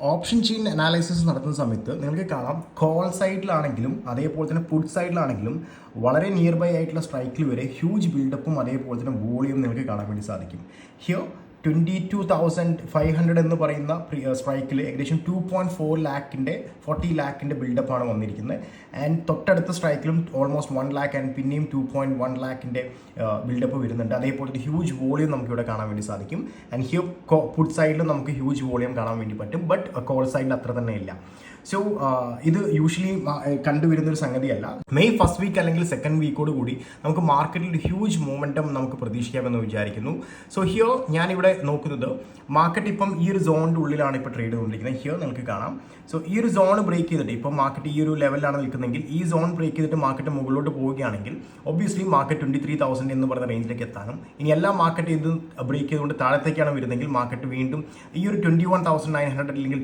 Option chain analysis നടത്തുന്ന സമയത്ത് നിങ്ങൾക്ക് കാണാം കോൾ സൈഡിലാണെങ്കിലും അതേപോലെ തന്നെ പുട്ട് സൈഡിലാണെങ്കിലും വളരെ നിയർ ബൈ ആയിട്ടുള്ള സ്ട്രൈക്കിൽ വരെ ഹ്യൂജ് ബിൽഡപ്പും അതേപോലെ തന്നെ വോളിയും നിങ്ങൾക്ക് കാണാൻ വേണ്ടി സാധിക്കും. ഹിയർ 22,500 എന്ന് പറയുന്ന സ്ട്രൈക്കിൽ ഏകദേശം 2.4 ലാക്കിൻ്റെ 40 ലാക്കിൻ്റെ ബിൽഡപ്പാണ് വന്നിരിക്കുന്നത്. ആൻഡ് തൊട്ടടുത്ത സ്ട്രൈക്കിലും ഓൾമോസ്റ്റ് 1 ലാക്ക് ആൻഡ് പിന്നെയും 2.1 ലാക്കിൻ്റെ ബിൽഡപ്പ് വരുന്നുണ്ട്. അതേപോലെ ഒരു ഹ്യൂജ് വോളിയം നമുക്ക് ഇവിടെ കാണാൻ വേണ്ടി സാധിക്കും. ആൻഡ് ഹിയർ പുട്ട് സൈഡിലും നമുക്ക് ഹ്യൂജ് വോളിയം കാണാൻ വേണ്ടി പറ്റും. ബട്ട് കോൾ സൈഡിൽ അത്ര തന്നെ ഇല്ല. സോ ഇത് യൂഷ്വലി കണ്ടുവരുന്ന ഒരു സംഗതിയല്ല. മെയ് ഫസ്റ്റ് വീക്ക് അല്ലെങ്കിൽ സെക്കൻഡ് വീക്കോട് കൂടി നമുക്ക് മാർക്കറ്റിൽ ഒരു ഹ്യൂജ് മൂവ്മെൻറ്റം നമുക്ക് പ്രതീക്ഷിക്കാമെന്ന് വിചാരിക്കുന്നു. സോ ഹിയർ ഞാനിവിടെ നോക്കുന്നത് മാർക്കറ്റ് ഇപ്പം ഈ ഒരു സോണിൻ്റെ ഉള്ളിലാണ് ഇപ്പോൾ ട്രേഡ് ചെയ്തുകൊണ്ടിരിക്കുന്നത്. ഹിയർ നിങ്ങൾക്ക് കാണാം. സോ ഈ ഒരു സോൺ ബ്രേക്ക് ചെയ്തിട്ട് ഇപ്പം മാർക്കറ്റ് ഈ ഒരു ലെവലിലാണ് നിൽക്കുന്നതെങ്കിൽ ഈ സോൺ ബ്രേക്ക് ചെയ്തിട്ട് മാർക്കറ്റ് മുകളിലോട്ട് പോവുകയാണെങ്കിൽ ഒബ്വിയസ്ലി മാർക്കറ്റ് 23,000 എന്ന് പറയുന്ന റേഞ്ചിലേക്ക് എത്താനും, ഇനി എല്ലാ മാർക്കറ്റ് ഇത് ബ്രേക്ക് ചെയ്തുകൊണ്ട് താഴത്തേക്കാണ് വരുന്നതെങ്കിൽ മാർക്കറ്റ് വീണ്ടും ഈ ഒരു 21,900 അല്ലെങ്കിൽ